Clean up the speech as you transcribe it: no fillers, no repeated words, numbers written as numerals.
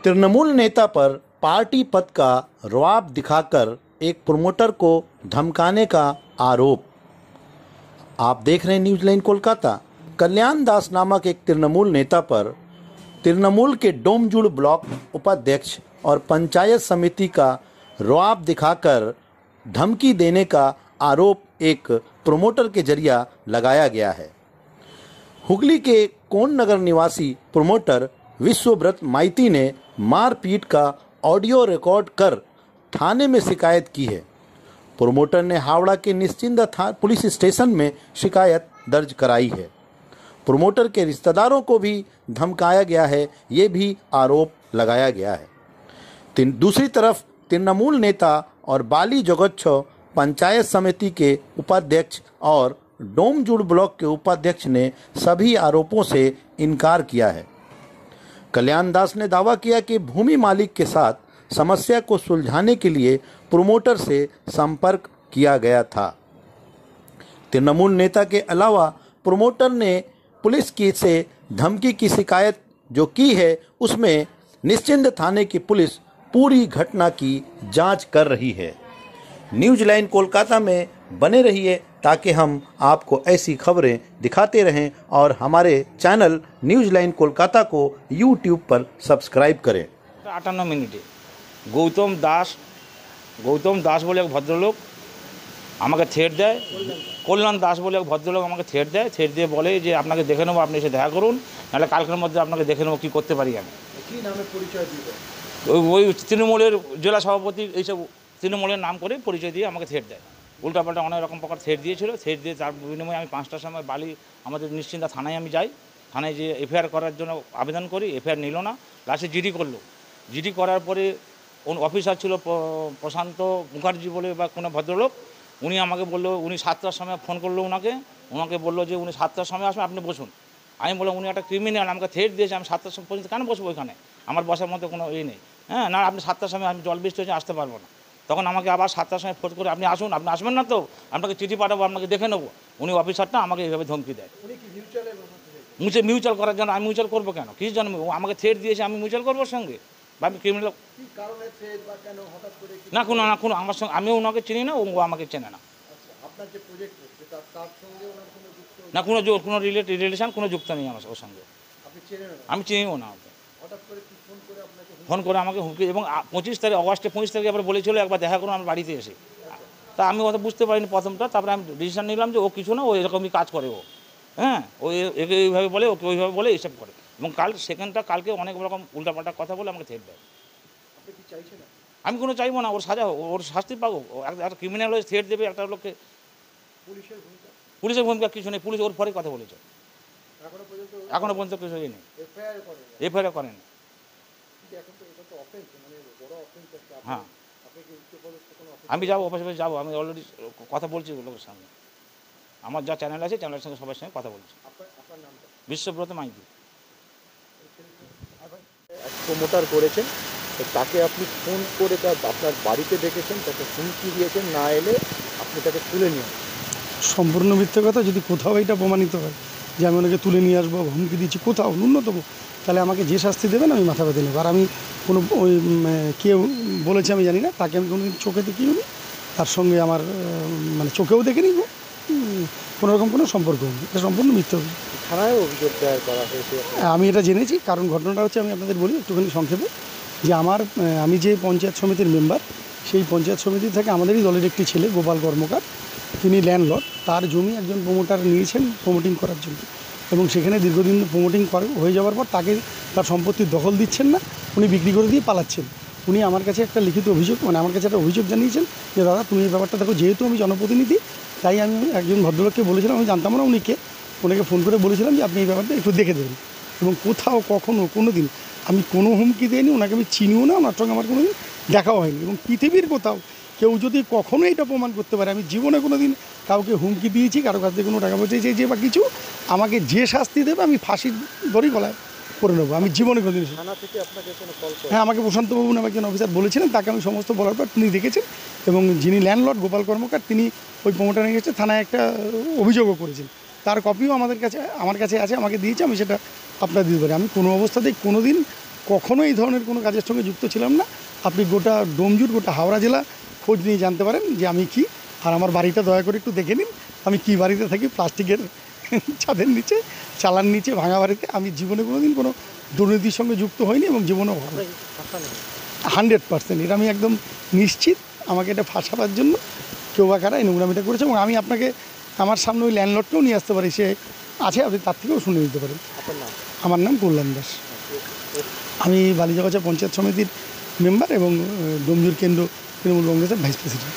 तृणमूल नेता पर पार्टी पद का रुआब दिखाकर एक प्रमोटर को धमकाने का आरोप। आप देख रहे हैं न्यूज लाइन कोलकाता। कल्याण दास नामक एक तृणमूल नेता पर तृणमूल के डोमजुड़ ब्लॉक उपाध्यक्ष और पंचायत समिति का रुआब दिखाकर धमकी देने का आरोप एक प्रमोटर के जरिए लगाया गया है। हुगली के कोन नगर निवासी प्रमोटर विश्वव्रत माइती ने मारपीट का ऑडियो रिकॉर्ड कर थाने में शिकायत की है। प्रमोटर ने हावड़ा के निश्चिंदा पुलिस स्टेशन में शिकायत दर्ज कराई है। प्रमोटर के रिश्तेदारों को भी धमकाया गया है, ये भी आरोप लगाया गया है। दूसरी तरफ तृणमूल नेता और बाली जोगच्छो पंचायत समिति के उपाध्यक्ष और डोमजुड़ ब्लॉक के उपाध्यक्ष ने सभी आरोपों से इनकार किया है। कल्याण दास ने दावा किया कि भूमि मालिक के साथ समस्या को सुलझाने के लिए प्रमोटर से संपर्क किया गया था। तृणमूल नेता के अलावा प्रमोटर ने पुलिस की से धमकी की शिकायत जो की है, उसमें निश्चिंद थाने की पुलिस पूरी घटना की जांच कर रही है। न्यूज लाइन कोलकाता में बने रहिए ताकि हम आपको ऐसी खबरें दिखाते रहें और हमारे चैनल न्यूज लाइन कोलकाता को यूट्यूब पर सब्सक्राइब करें। 58 मिनिटे गौतम दास बोले एक भद्रलोक আমাকে থ্রেট দেয়। কল্যাণ দাস বলে এক ভদ্রলোক আমাকে থ্রেট দেয়। থ্রেট দিয়ে বলে যে আপনাকে দেখে নেবো, আপনি এসে দেখা করুন, নাহলে কালকের মধ্যে আপনাকে দেখে নেবো কী করতে পারি আমি। কি নামে পরিচয় দিবে? ওই তৃণমূলের জেলা সভাপতি এইসব তৃণমূলের নাম করে পরিচয় দিয়ে আমাকে থ্রেট দেয়। উল্টাপাল্টা অনেক রকম প্রকার থ্রেট দিয়েছিল। থ্রেট দিয়ে তার বিনিময়ে আমি 5টার সময় বালি আমাদের নিশ্চিন্তা থানায় আমি যাই। থানায় যে এফআইআর করার জন্য আবেদন করি, এফআইআর নিল না, লাস্টে জিডি করলো। জিডি করার পরে অফিসার ছিল প্রশান্ত মুখার্জি বলে বা কোনো ভদ্রলোক, উনি আমাকে বললো, উনি 7টার সময় ফোন করলো ওনাকে বললো যে উনি 7টার সময় আসবেন, আপনি বসুন। আমি বললাম উনি একটা ক্রিমিনাল, আমাকে থ্রেট দিয়েছে, আমি 7টার সময় পর্যন্ত কেন বসবো ওইখানে, আমার বসার মধ্যে কোনো নেই। হ্যাঁ না, আপনি 7টার সময় আমি জল বৃষ্টি হয়েছে আসতে পারবো না। তখন আমাকে আবার 7টার সময় ফোন করে আপনি আসুন, আপনি আসবেন না তো আপনাকে চিঠি পাঠাবো, আপনাকে দেখে নেবো। উনি অফিসারটা আমাকে এইভাবে ধমকি দেয়। মিউচুয়াল করার জন্য আমি মিউচুয়াল করবো কেন, কিছু জন্য আমাকে থ্রেট দিয়েছে, আমি মিউচুয়াল করবো ওর সঙ্গে বা আমি ক্রিমিনাল না কোনো আমার সঙ্গে, আমিও ওনাকে চিনি না, ও আমাকে চেনে না। না কোনো রিলেশন কোনো যুক্ত নেই আমার ওর সঙ্গে, আমি চিনিও না। ফোন করে আমাকে হুমকি, এবং 25 তারিখ অগাস্টে 25 তারিখে আবার বলেছিল একবার দেখা করুন আমার বাড়িতে এসে। তা আমি অত বুঝতে পারিনি প্রথমটা, তারপরে আমি ডিসিশন নিলাম যে ও কিছু না, ও এরকমই কাজ করে ও। হ্যাঁ, ও একে এইভাবে বলে, ওকে ওইভাবে বলে, এইসব করে। এবং কালকে অনেক রকম উল্টাপাল্টা কথা বলে আমাকে থ্রেট দেয়। আমি কোনো চাইবো না, ওর সাজা, ওর শাস্তি পাবো। একটা ক্রিমিনাল হয়ে থ্রেট দেবে একটা লোককে। পুলিশের ভূমিকা কিছু নেই, পুলিশ ওর পরে কথা বলেছে, এখনো পর্যন্ত কিছু নেই, এফআইআর করেন। হ্যাঁ, আমি যাবো অফিসে যাবো, আমি অলরেডি কথা বলছি লোকের সঙ্গে, আমার যা চ্যানেল আছে চ্যানেলের সঙ্গে সবার সঙ্গে কথা বলছি। বিশ্বব্রত মাইতি প্রমোটার করেছেন, তাকে আপনি ফোন করে আপনার বাড়িতে ডেকেছেন, তাকে হুমকি দিয়েছেন, না এলে আপনি তাকে তুলে নিয়ে। সম্পূর্ণ মিথ্যে কথা। যদি কোথাও এটা প্রমাণিত হয় যে আমি ওনাকে তুলে নিয়ে আসবো, হুমকি দিচ্ছি কোথাও ন্যূনতম, তাহলে আমাকে যে শাস্তি দেবেন আমি মাথা পেতে নেব। আর আমি কোনো ওই কেউ বলেছে আমি জানি না, তাকে আমি কোনোদিন চোখে দেখিও নি, তার সঙ্গে আমার চোখেও দেখিনি, কোনোরকম কোনো সম্পর্ক নেই। এটা সম্পূর্ণ মিথ্যে। থানায় অভিযোগ দায়ের করা হয়েছে? আমি এটা জেনেছি, কারণ ঘটনাটা হচ্ছে, আমি আপনাদের বলি একটুখানি সংক্ষেপে, যে আমি যে পঞ্চায়েত সমিতির মেম্বার, সেই পঞ্চায়েত সমিতি থেকে আমাদেরই দলের একটি ছেলে গোপাল কর্মকার, তিনি ল্যান্ডলর্ড, তার জমি একজন প্রমোটার নিয়েছেন প্রমোটিং করার জন্য, এবং সেখানে দীর্ঘদিন প্রমোটিং হয়ে যাওয়ার পর তাকে তার সম্পত্তির দখল দিচ্ছেন না, উনি বিক্রি করে দিয়ে পালাচ্ছেন। উনি আমার কাছে একটা লিখিত অভিযোগ, আমার কাছে একটা অভিযোগ জানিয়েছেন যে দাদা তুমি এই ব্যাপারটা দেখো। যেহেতু আমি জনপ্রতিনিধি, তাই আমি একজন ভদ্রলোককে বলেছিলাম, আমি জানতাম না উনিকে, ওনাকে ফোন করে বলেছিলাম যে আপনি এই ব্যাপারটা একটু দেখে দেবেন। এবং কোথাও কখনো কোনো দিন আমি কোনো হুমকি দিইনি, ওনাকে আমি চিনিও না, ওনার সঙ্গে আমার কোনো দিন দেখাও হয়নি। এবং পৃথিবীর কোথাও কেউ যদি কখনো এটা প্রমাণ করতে পারে আমি জীবনে কোনো দিন কাউকে হুমকি দিয়েছি, কারো কাছ থেকে কোনো টাকা পয়সা চেয়েছি বা কিছু, আমাকে যে শাস্তি দেবে আমি ফাঁসির দড়ি গলায় করে নেবো, আমি জীবনে কোনো দিন। হ্যাঁ, আমাকে প্রশান্তবাবু নামে একজন অফিসার বলেছিলেন, তাকে আমি সমস্ত বলার পর তিনি দেখেছেন, এবং যিনি ল্যান্ডলর্ড গোপাল কর্মকার, তিনি ওই প্রমোটার নিয়ে গেছে, থানায় একটা অভিযোগও করেছেন, তার কপিও আমার কাছে আছে, আমাকে দিয়েছে, আমি সেটা আপনার দিতে পারি। আমি কোনো অবস্থাতেই কোনো দিন কখনো এই ধরনের কোনো কাজের সঙ্গে যুক্ত ছিলাম না। আপনি গোটা ডোমজুর, গোটা হাওড়া জেলা খোঁজ নিয়ে জানতে পারেন যে আমি কি। আর আমার বাড়িটা দয়া করে একটু দেখে নিন, আমি কি বাড়িতে থাকি, প্লাস্টিকের ছাদের নিচে, চালার নিচে, ভাঙা বাড়িতে। আমি জীবনে কোনো দিন কোনো দুর্নীতির সঙ্গে যুক্ত হইনি এবং জীবনেও 100% এটা আমি একদম নিশ্চিত। আমাকে এটা ফাঁসাবার জন্য কেউ বা কারা এই নোংরামিটা করেছে। এবং আমি আপনাকে আমার সামনে ওই ল্যান্ডলর্ডকেও নিয়ে আসতে পারি, সে আছে, আপনি তার থেকেও শুনে নিতে পারেন। আমার নাম কল্যাণ দাস, আমি বালিজাগাছা পঞ্চায়েত সমিতির মেম্বার এবং ডোমজুর কেন্দ্র তৃণমূল কংগ্রেসের ভাইস প্রেসিডেন্ট।